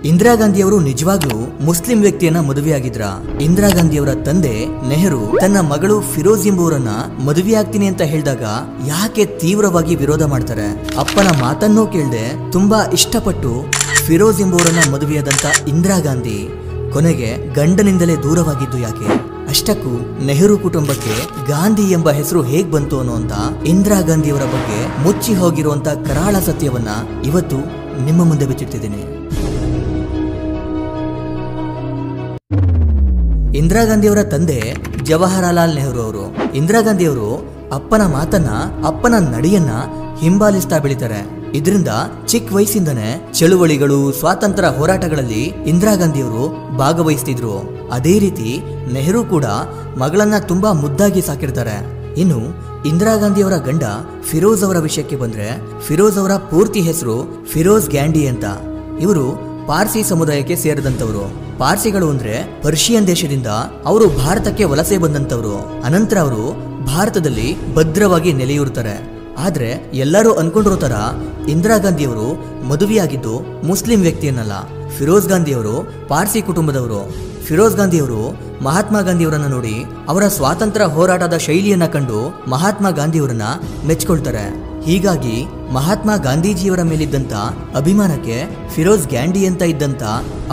ಇಂದಿರಾ ಗಾಂಧಿಯವರು ನಿಜವಾಗ್ಲೂ ಮುಸ್ಲಿಂ ವ್ಯಕ್ತಿಯನ್ನ ಮದುವೆಯಾಗಿದ್ರ? ಇಂದಿರಾ ಗಾಂಧಿಯವರ ತಂದೆ ನೆಹರು ತನ್ನ ಮಗಳು ಫಿರೋಜ್ ಎಂಬುವರನ್ನ ಮದುವೆಯಾಗ್ತೀನಿ ಅಂತ ಹೇಳಿದಾಗ ಯಾಕೆ ತೀವ್ರವಾಗಿ ವಿರೋಧ ಮಾಡ್ತಾರೆ? ಅಪ್ಪನ ಮಾತನ್ನೂ ಕೇಳದೆ ತುಂಬಾ ಇಷ್ಟಪಟ್ಟು ಫಿರೋಜ್ ಎಂಬುವರನ್ನ ಮದುವೆಯಾದಂತ ಇಂದಿರಾ ಗಾಂಧಿ ಕೊನೆಗೆ ಗಂಡನಿಂದಲೇ ದೂರವಾಗಿದ್ದು ಯಾಕೆ? ಅಷ್ಟಕ್ಕೂ ನೆಹರು ಕುಟುಂಬಕ್ಕೆ ಗಾಂಧಿ ಎಂಬ ಹೆಸರು ಹೇಗ್ ಬಂತು ಅನ್ನುವಂತ ಇಂದಿರಾ ಗಾಂಧಿಯವರ ಬಗ್ಗೆ ಮುಚ್ಚಿ ಹೋಗಿರುವಂತ ಕರಾಳ ಸತ್ಯವನ್ನ ಇವತ್ತು ನಿಮ್ಮ ಮುಂದೆ ಬಿಚ್ಚಿಡ್ತಿದ್ದೀನಿ. ಇಂದಿರಾ ಗಾಂಧಿಯವರ ತಂದೆ ಜವಾಹರಲಾಲ್ ನೆಹರು ಅವರು. ಇಂದಿರಾ ಗಾಂಧಿಯವರು ಅಪ್ಪನ ಮಾತನ್ನ, ಅಪ್ಪನ ನಡೆಯನ್ನ ಹಿಂಬಾಲಿಸ್ತಾ ಬೆಳಿತಾರೆ. ಇದರಿಂದ ಚಿಕ್ಕ ವಯಸ್ಸಿಂದನೇ ಚಳುವಳಿಗಳು, ಸ್ವಾತಂತ್ರ್ಯ ಹೋರಾಟಗಳಲ್ಲಿ ಇಂದಿರಾ ಗಾಂಧಿಯವರು ಭಾಗವಹಿಸ್ತಿದ್ರು. ಅದೇ ರೀತಿ ನೆಹರು ಕೂಡ ಮಗಳನ್ನ ತುಂಬಾ ಮುದ್ದಾಗಿ ಸಾಕಿರ್ತಾರೆ. ಇನ್ನು ಇಂದಿರಾ ಗಾಂಧಿಯವರ ಗಂಡ ಫಿರೋಜ್ ಅವರ ವಿಷಯಕ್ಕೆ ಬಂದ್ರೆ, ಫಿರೋಜ್ ಅವರ ಪೂರ್ತಿ ಹೆಸರು ಫಿರೋಜ್ ಗ್ಯಾಂಡಿ ಅಂತ. ಇವರು ಪಾರ್ಸಿ ಸಮುದಾಯಕ್ಕೆ ಸೇರಿದಂತವರು. ಪಾರ್ಸಿಗಳು ಅಂದ್ರೆ ಪರ್ಷಿಯನ್ ದೇಶದಿಂದ ಅವರು ಭಾರತಕ್ಕೆ ವಲಸೆ ಬಂದಂತವರು. ಅನಂತರ ಅವರು ಭಾರತದಲ್ಲಿ ಭದ್ರವಾಗಿ ನೆಲೆಯೂರ್ತಾರೆ. ಆದ್ರೆ ಎಲ್ಲರೂ ಅನ್ಕೊಂಡಿರೋ ತರ ಇಂದಿರಾ ಗಾಂಧಿಯವರು ಮದುವೆಯಾಗಿದ್ದು ಮುಸ್ಲಿಂ ವ್ಯಕ್ತಿಯನ್ನಲ್ಲ. ಫಿರೋಜ್ ಗಾಂಧಿಯವರು ಪಾರ್ಸಿ ಕುಟುಂಬದವರು. ಫಿರೋಜ್ ಗಾಂಧಿಯವರು ಮಹಾತ್ಮ ಗಾಂಧಿಯವರನ್ನ ನೋಡಿ ಅವರ ಸ್ವಾತಂತ್ರ್ಯ ಹೋರಾಟದ ಶೈಲಿಯನ್ನ ಕಂಡು ಮಹಾತ್ಮ ಗಾಂಧಿಯವರನ್ನ ಮೆಚ್ಕೊಳ್ತಾರೆ. ಹೀಗಾಗಿ ಮಹಾತ್ಮ ಗಾಂಧೀಜಿಯವರ ಮೇಲಿದ್ದಂತ ಅಭಿಮಾನಕ್ಕೆ ಫಿರೋಜ್ ಗ್ಯಾಂಡಿ ಅಂತ ಇದ್ದಂತ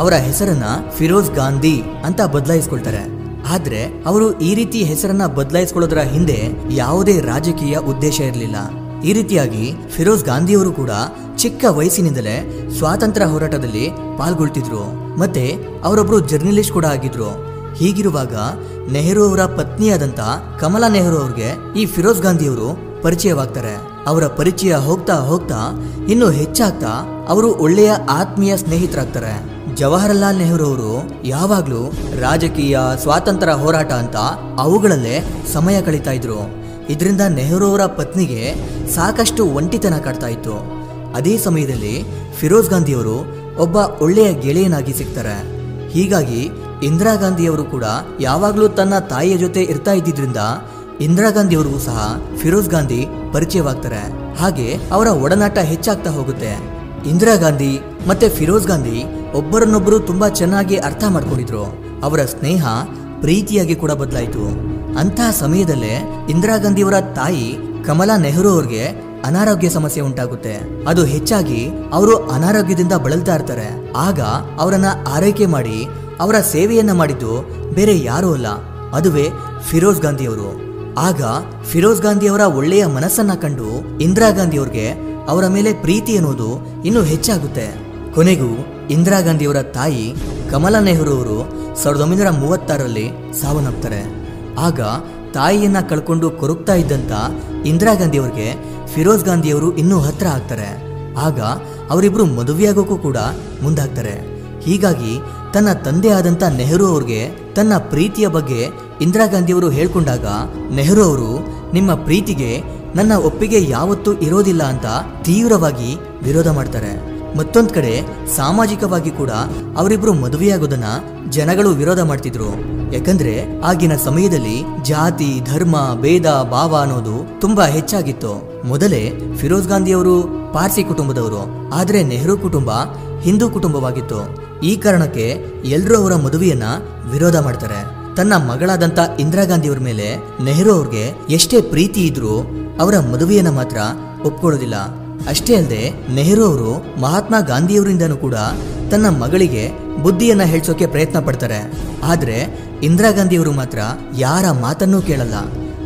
ಅವರ ಹೆಸರನ್ನ ಫಿರೋಜ್ ಗಾಂಧಿ ಅಂತ ಬದಲಾಯಿಸ್ಕೊಳ್ತಾರೆ. ಆದ್ರೆ ಅವರು ಈ ರೀತಿ ಹೆಸರನ್ನ ಬದಲಾಯಿಸ್ಕೊಳ್ಳೋದ್ರ ಹಿಂದೆ ಯಾವುದೇ ರಾಜಕೀಯ ಉದ್ದೇಶ ಇರಲಿಲ್ಲ. ಈ ರೀತಿಯಾಗಿ ಫಿರೋಜ್ ಗಾಂಧಿಯವರು ಕೂಡ ಚಿಕ್ಕ ವಯಸ್ಸಿನಿಂದಲೇ ಸ್ವಾತಂತ್ರ್ಯ ಹೋರಾಟದಲ್ಲಿ ಪಾಲ್ಗೊಳ್ತಿದ್ರು. ಮತ್ತೆ ಅವರೊಬ್ರು ಜರ್ನಲಿಸ್ಟ್ ಕೂಡ ಆಗಿದ್ರು. ಹೀಗಿರುವಾಗ ನೆಹರು ಅವರ ಪತ್ನಿಯಾದಂತ ಕಮಲಾ ನೆಹರು ಅವ್ರಿಗೆ ಈ ಫಿರೋಜ್ ಗಾಂಧಿಯವರು ಪರಿಚಯವಾಗ್ತಾರೆ. ಅವರ ಪರಿಚಯ ಹೋಗ್ತಾ ಹೋಗ್ತಾ ಇನ್ನು ಹೆಚ್ಚಾಗ್ತಾ ಅವರು ಒಳ್ಳೆಯ ಆತ್ಮೀಯ ಸ್ನೇಹಿತರಾಗ್ತಾರೆ. ಜವಾಹರಲಾಲ್ ನೆಹರು ಅವರು ಯಾವಾಗ್ಲೂ ರಾಜಕೀಯ, ಸ್ವಾತಂತ್ರ್ಯ ಹೋರಾಟ ಅಂತ ಅವುಗಳಲ್ಲೇ ಸಮಯ ಕಳೀತಾ ಇದ್ರು. ಇದರಿಂದ ನೆಹರು ಅವರ ಪತ್ನಿಗೆ ಸಾಕಷ್ಟು ಒಂಟಿತನ ಕಾಡ್ತಾ ಇತ್ತು. ಅದೇ ಸಮಯದಲ್ಲಿ ಫಿರೋಜ್ ಗಾಂಧಿಯವರು ಒಬ್ಬ ಒಳ್ಳೆಯ ಗೆಳೆಯನಾಗಿ ಸಿಗ್ತಾರೆ. ಹೀಗಾಗಿ ಇಂದಿರಾ ಗಾಂಧಿಯವರು ಕೂಡ ಯಾವಾಗ್ಲೂ ತನ್ನ ತಾಯಿಯ ಜೊತೆ ಇರ್ತಾ ಇದ್ದಿದ್ರಿಂದ ಇಂದಿರಾ ಗಾಂಧಿಯವರಿಗೂ ಸಹ ಫಿರೋಜ್ ಗಾಂಧಿ ಪರಿಚಯವಾಗ್ತಾರೆ. ಹಾಗೆ ಅವರ ಒಡನಾಟ ಹೆಚ್ಚಾಗ್ತಾ ಹೋಗುತ್ತೆ. ಇಂದಿರಾ ಗಾಂಧಿ ಮತ್ತೆ ಫಿರೋಜ್ ಗಾಂಧಿ ಒಬ್ಬರನ್ನೊಬ್ಬರು ತುಂಬಾ ಚೆನ್ನಾಗಿ ಅರ್ಥ ಮಾಡ್ಕೊಂಡಿದ್ರು. ಅವರ ಸ್ನೇಹ ಪ್ರೀತಿಯಾಗಿ ಕೂಡ ಬದಲಾಯಿತು. ಅಂತಹ ಸಮಯದಲ್ಲೇ ಇಂದಿರಾ ಗಾಂಧಿಯವರ ತಾಯಿ ಕಮಲಾ ನೆಹರು ಅವ್ರಿಗೆ ಅನಾರೋಗ್ಯ ಸಮಸ್ಯೆ ಉಂಟಾಗುತ್ತೆ. ಅದು ಹೆಚ್ಚಾಗಿ ಅವರು ಅನಾರೋಗ್ಯದಿಂದ ಬಳಲ್ತಾ ಇರ್ತಾರೆ. ಆಗ ಅವರನ್ನ ಆರೈಕೆ ಮಾಡಿ ಅವರ ಸೇವೆಯನ್ನ ಮಾಡಿದ್ದು ಬೇರೆ ಯಾರೂ ಅಲ್ಲ, ಅದುವೇ ಫಿರೋಜ್ ಗಾಂಧಿಯವರು. ಆಗ ಫಿರೋಜ್ ಗಾಂಧಿಯವರ ಒಳ್ಳೆಯ ಮನಸ್ಸನ್ನ ಕಂಡು ಇಂದಿರಾ ಗಾಂಧಿಯವ್ರಿಗೆ ಅವರ ಮೇಲೆ ಪ್ರೀತಿ ಅನ್ನೋದು ಇನ್ನೂ ಹೆಚ್ಚಾಗುತ್ತೆ. ಕೊನೆಗೂ ಇಂದಿರಾ ಗಾಂಧಿಯವರ ತಾಯಿ ಕಮಲಾ ನೆಹರು ಅವರು 1936ರಲ್ಲಿ ಸಾವನ್ನಪ್ತಾರೆ. ಆಗ ತಾಯಿಯನ್ನ ಕಳ್ಕೊಂಡು ಕೊರಗ್ತಾ ಇದ್ದಂತ ಇಂದಿರಾ ಗಾಂಧಿಯವ್ರಿಗೆ ಫಿರೋಜ್ ಗಾಂಧಿಯವರು ಇನ್ನೂ ಹತ್ರ ಆಗ್ತಾರೆ. ಆಗ ಅವರಿಬ್ರು ಮದುವೆಯಾಗೋಕ್ಕೂ ಕೂಡ ಮುಂದಾಗ್ತಾರೆ. ಹೀಗಾಗಿ ತನ್ನ ತಂದೆ ಆದಂತ ನೆಹರು ಅವ್ರಿಗೆ ತನ್ನ ಪ್ರೀತಿಯ ಬಗ್ಗೆ ಇಂದಿರಾ ಗಾಂಧಿಯವರು ಹೇಳ್ಕೊಂಡಾಗ ನೆಹರು ಅವರು ನಿಮ್ಮ ಪ್ರೀತಿಗೆ ನನ್ನ ಒಪ್ಪಿಗೆ ಯಾವತ್ತೂ ಇರೋದಿಲ್ಲ ಅಂತ ತೀವ್ರವಾಗಿ ವಿರೋಧ ಮಾಡ್ತಾರೆ. ಮತ್ತೊಂದ್ ಕಡೆ ಸಾಮಾಜಿಕವಾಗಿ ಕೂಡ ಅವರಿಬ್ರು ಮದುವೆಯಾಗೋದನ್ನ ಜನಗಳು ವಿರೋಧ ಮಾಡ್ತಿದ್ರು. ಯಾಕಂದ್ರೆ ಆಗಿನ ಸಮಯದಲ್ಲಿ ಜಾತಿ, ಧರ್ಮ, ಭೇದ ಭಾವ ಅನ್ನೋದು ತುಂಬಾ ಹೆಚ್ಚಾಗಿತ್ತು. ಮೊದಲೇ ಫಿರೋಜ್ ಗಾಂಧಿಯವರು ಪಾರ್ಸಿ ಕುಟುಂಬದವರು, ಆದ್ರೆ ನೆಹರು ಕುಟುಂಬ ಹಿಂದೂ ಕುಟುಂಬವಾಗಿತ್ತು. ಈ ಕಾರಣಕ್ಕೆ ಎಲ್ಲರೂ ಅವರ ಮದುವೆಯನ್ನ ವಿರೋಧ ಮಾಡ್ತಾರೆ. ತನ್ನ ಮಗಳಾದಂತ ಇಂದಿರಾ ಗಾಂಧಿಯವರ ಮೇಲೆ ನೆಹರು ಅವ್ರಿಗೆ ಎಷ್ಟೇ ಪ್ರೀತಿ ಇದ್ರೂ ಅವರ ಮದುವೆಯನ್ನ ಮಾತ್ರ ಒಪ್ಕೊಳ್ಳೋದಿಲ್ಲ. ಅಷ್ಟೇ ಅಲ್ಲದೆ ನೆಹರು ಅವರು ಮಹಾತ್ಮ ಗಾಂಧಿಯವರಿಂದನೂ ಕೂಡ ತನ್ನ ಮಗಳಿಗೆ ಬುದ್ಧಿಯನ್ನ ಹೇಳ್ಸೋಕೆ ಪ್ರಯತ್ನ ಪಡ್ತಾರೆ. ಆದ್ರೆ ಇಂದಿರಾ ಗಾಂಧಿಯವರು ಮಾತ್ರ ಯಾರ ಮಾತನ್ನೂ ಕೇಳಲ್ಲ.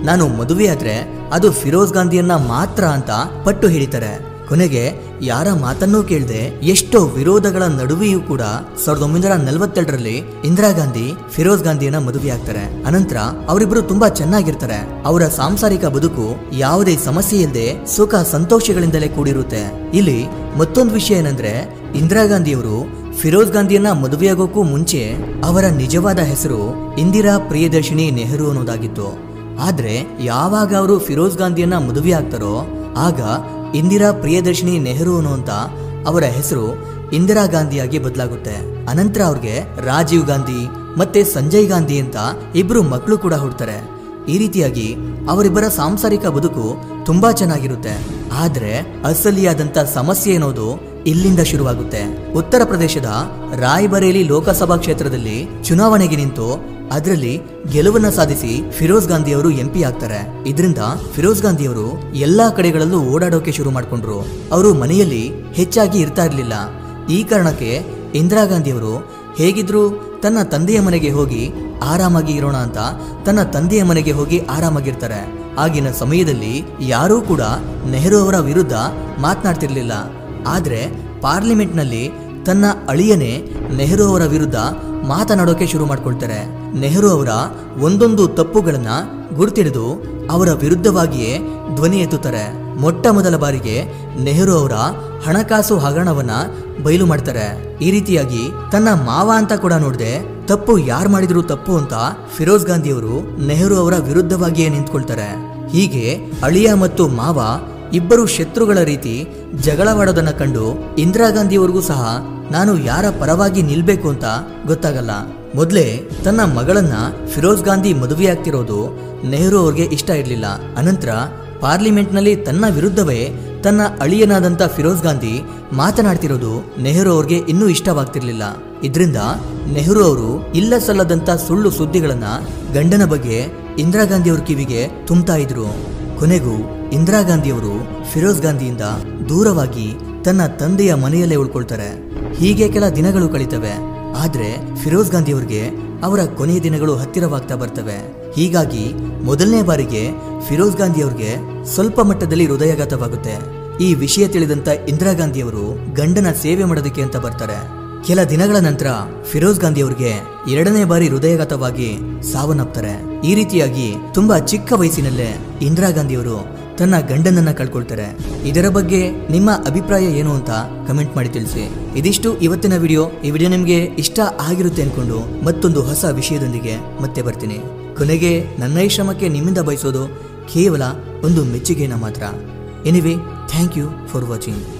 ನಾನು ಮದುವೆ ಆದ್ರೆ ಅದು ಫಿರೋಜ್ ಗಾಂಧಿಯನ್ನ ಮಾತ್ರ ಅಂತ ಪಟ್ಟು ಹಿಡಿತಾರೆ. ಕೊನೆಗೆ ಯಾರ ಮಾತನ್ನೂ ಕೇಳದೆ ಎಷ್ಟೋ ವಿರೋಧಗಳ ನಡುವೆಯೂ ಕೂಡ 1942ರಲ್ಲಿ ಇಂದಿರಾ ಗಾಂಧಿ ಫಿರೋಜ್ ಗಾಂಧಿಯನ್ನ ಮದುವೆಯಾಗ್ತಾರೆ. ಅನಂತರ ಅವರಿಬ್ರು ತುಂಬಾ ಚೆನ್ನಾಗಿರ್ತಾರೆ. ಅವರ ಸಾಂಸಾರಿಕ ಬದುಕು ಯಾವುದೇ ಸಮಸ್ಯೆ ಇಲ್ಲದೆ ಸುಖ ಸಂತೋಷಗಳಿಂದಲೇ ಕೂಡಿರುತ್ತೆ. ಇಲ್ಲಿ ಮತ್ತೊಂದು ವಿಷಯ ಏನಂದ್ರೆ, ಇಂದಿರಾ ಗಾಂಧಿಯವರು ಫಿರೋಜ್ ಗಾಂಧಿಯನ್ನ ಮದುವೆಯಾಗೋಕ್ಕೂ ಮುಂಚೆ ಅವರ ನಿಜವಾದ ಹೆಸರು ಇಂದಿರಾ ಪ್ರಿಯದರ್ಶಿನಿ ನೆಹರು ಅನ್ನೋದಾಗಿತ್ತು. ಆದ್ರೆ ಯಾವಾಗ ಅವರು ಫಿರೋಜ್ ಗಾಂಧಿಯನ್ನ ಮದುವೆ ಆಗ್ತಾರೋ ಆಗ ಇಂದಿರಾ ಪ್ರಿಯದರ್ಶಿನಿ ನೆಹರು ಅನ್ನುವಂತ ಅವರ ಹೆಸರು ಇಂದಿರಾ ಗಾಂಧಿಯಾಗಿ ಬದಲಾಗುತ್ತೆ. ಅನಂತರ ಅವ್ರಿಗೆ ರಾಜೀವ್ ಗಾಂಧಿ ಮತ್ತೆ ಸಂಜಯ್ ಗಾಂಧಿ ಅಂತ ಇಬ್ರು ಮಕ್ಕಳು ಕೂಡ ಹುಡ್ತಾರೆ. ಈ ರೀತಿಯಾಗಿ ಅವರಿಬ್ಬರ ಸಾಂಸಾರಿಕ ಬದುಕು ತುಂಬಾ ಚೆನ್ನಾಗಿರುತ್ತೆ. ಆದ್ರೆ ಅಸಲಿಯಾದಂತ ಸಮಸ್ಯೆ ಅನ್ನೋದು ಇಲ್ಲಿಂದ ಶುರುವಾಗುತ್ತೆ. ಉತ್ತರ ಪ್ರದೇಶದ ರಾಯ್ಬರೇಲಿ ಲೋಕಸಭಾ ಕ್ಷೇತ್ರದಲ್ಲಿ ಚುನಾವಣೆಗೆ ನಿಂತು ಅದರಲ್ಲಿ ಗೆಲುವನ್ನ ಸಾಧಿಸಿ ಫಿರೋಜ್ ಗಾಂಧಿ ಅವರು ಎಂಪಿ ಆಗ್ತಾರೆ. ಇದರಿಂದ ಫಿರೋಜ್ ಗಾಂಧಿ ಅವರು ಎಲ್ಲಾ ಕಡೆಗಳಲ್ಲೂ ಓಡಾಡೋಕೆ ಶುರು ಮಾಡ್ಕೊಂಡ್ರು. ಅವರು ಮನೆಯಲ್ಲಿ ಹೆಚ್ಚಾಗಿ ಇರ್ತಾ ಇರ್ಲಿಲ್ಲ. ಈ ಕಾರಣಕ್ಕೆ ಇಂದಿರಾ ಗಾಂಧಿ ಅವರು ಹೇಗಿದ್ರು ತನ್ನ ತಂದೆಯ ಮನೆಗೆ ಹೋಗಿ ಆರಾಮಾಗಿ ಇರೋಣ ಅಂತ ತನ್ನ ತಂದೆಯ ಮನೆಗೆ ಹೋಗಿ ಆರಾಮಾಗಿರ್ತಾರೆ. ಆಗಿನ ಸಮಯದಲ್ಲಿ ಯಾರೂ ಕೂಡ ನೆಹರು ಅವರ ವಿರುದ್ಧ ಮಾತನಾಡ್ತಿರ್ಲಿಲ್ಲ. ಆದ್ರೆ ಪಾರ್ಲಿಮೆಂಟ್ನಲ್ಲಿ ತನ್ನ ಅಳಿಯನೇ ನೆಹರು ಅವರ ವಿರುದ್ಧ ಮಾತನಾಡೋಕೆ ಶುರು ಮಾಡ್ಕೊಳ್ತಾರೆ. ನೆಹರು ಅವರ ಒಂದೊಂದು ತಪ್ಪುಗಳನ್ನ ಗುರ್ತಿಡಿದು ಅವರ ವಿರುದ್ಧವಾಗಿಯೇ ಧ್ವನಿ ಎತ್ತುತ್ತಾರೆ. ಮೊಟ್ಟ ಮೊದಲ ಬಾರಿಗೆ ನೆಹರು ಅವರ ಹಣಕಾಸು ಹಗರಣವನ್ನ ಬಯಲು ಮಾಡ್ತಾರೆ. ಈ ರೀತಿಯಾಗಿ ತನ್ನ ಮಾವ ಅಂತ ಕೂಡ ನೋಡದೆ ತಪ್ಪು ಯಾರು ಮಾಡಿದ್ರು ತಪ್ಪು ಅಂತ ಫಿರೋಜ್ ಗಾಂಧಿ ಅವರು ನೆಹರು ಅವರ ವಿರುದ್ಧವಾಗಿಯೇ ನಿಂತ್ಕೊಳ್ತಾರೆ. ಹೀಗೆ ಅಳಿಯ ಮತ್ತು ಮಾವ ಇಬ್ಬರು ಶತ್ರುಗಳ ರೀತಿ ಜಗಳವಾಡೋದನ್ನ ಕಂಡು ಇಂದಿರಾ ಗಾಂಧಿ ಅವರಿಗೂ ಸಹ ನಾನು ಯಾರ ಪರವಾಗಿ ನಿಲ್ಬೇಕು ಅಂತ ಗೊತ್ತಾಗಲ್ಲ. ಮೊದಲೇ ತನ್ನ ಮಗಳನ್ನ ಫಿರೋಜ್ ಗಾಂಧಿ ಮದುವೆಯಾಗ್ತಿರೋದು ನೆಹರು ಅವ್ರಿಗೆ ಇಷ್ಟ ಇರಲಿಲ್ಲ. ಅನಂತರ ಪಾರ್ಲಿಮೆಂಟ್ನಲ್ಲಿ ತನ್ನ ವಿರುದ್ಧವೇ ತನ್ನ ಅಳಿಯನಾದಂಥ ಫಿರೋಜ್ ಗಾಂಧಿ ಮಾತನಾಡ್ತಿರೋದು ನೆಹರು ಅವ್ರಿಗೆ ಇನ್ನೂ ಇಷ್ಟವಾಗ್ತಿರ್ಲಿಲ್ಲ. ಇದರಿಂದ ನೆಹರು ಅವರು ಇಲ್ಲ ಸಲ್ಲದಂತ ಸುಳ್ಳು ಸುದ್ದಿಗಳನ್ನ ಗಂಡನ ಬಗ್ಗೆ ಇಂದಿರಾ ಗಾಂಧಿ ಅವ್ರ ಕಿವಿಗೆ ತುಂಬ್ತಾ ಇದ್ರು. ಕೊನೆಗೂ ಇಂದಿರಾ ಗಾಂಧಿ ಅವರು ಫಿರೋಜ್ ಗಾಂಧಿಯಿಂದ ದೂರವಾಗಿ ತನ್ನ ತಂದೆಯ ಮನೆಯಲ್ಲೇ ಉಳ್ಕೊಳ್ತಾರೆ. ಹೀಗೆ ಕೆಲ ದಿನಗಳು ಕಳೀತವೆ. ಆದ್ರೆ ಫಿರೋಜ್ ಗಾಂಧಿ ಅವ್ರಿಗೆ ಅವರ ಕೊನೆಯ ದಿನಗಳು ಹತ್ತಿರವಾಗ್ತಾ ಬರ್ತವೆ. ಹೀಗಾಗಿ ಮೊದಲನೇ ಬಾರಿಗೆ ಫಿರೋಜ್ ಗಾಂಧಿ ಅವ್ರಿಗೆ ಸ್ವಲ್ಪ ಮಟ್ಟದಲ್ಲಿ ಹೃದಯಾಘಾತವಾಗುತ್ತೆ. ಈ ವಿಷಯ ತಿಳಿದಂತ ಇಂದಿರಾ ಗಾಂಧಿ ಅವರು ಗಂಡನ ಸೇವೆ ಮಾಡೋದಕ್ಕೆ ಅಂತ ಬರ್ತಾರೆ. ಕೆಲ ದಿನಗಳ ನಂತರ ಫಿರೋಜ್ ಗಾಂಧಿ ಅವ್ರಿಗೆ ಎರಡನೇ ಬಾರಿ ಹೃದಯಾಘಾತವಾಗಿ ಸಾವನ್ನಪ್ತಾರೆ. ಈ ರೀತಿಯಾಗಿ ತುಂಬಾ ಚಿಕ್ಕ ವಯಸ್ಸಿನಲ್ಲೇ ಇಂದಿರಾ ಗಾಂಧಿ ಅವರು ತನ್ನ ಗಂಡನನ್ನ ಕಳ್ಕೊಳ್ತಾರೆ. ಇದರ ಬಗ್ಗೆ ನಿಮ್ಮ ಅಭಿಪ್ರಾಯ ಏನು ಅಂತ ಕಮೆಂಟ್ ಮಾಡಿ ತಿಳಿಸಿ. ಇದಿಷ್ಟು ಇವತ್ತಿನ ವಿಡಿಯೋ. ಈ ವಿಡಿಯೋ ನಿಮಗೆ ಇಷ್ಟ ಆಗಿರುತ್ತೆ ಅನ್ಕೊಂಡು ಮತ್ತೊಂದು ಹೊಸ ವಿಷಯದೊಂದಿಗೆ ಮತ್ತೆ ಬರ್ತೀನಿ. ಕೊನೆಗೆ ನನ್ನ ಈ ಶ್ರಮಕ್ಕೆ ನಿಮ್ಮಿಂದ ಬಯಸೋದು ಕೇವಲ ಒಂದು ಮೆಚ್ಚುಗೆನ ಮಾತ್ರ. Anyway, thank you for watching.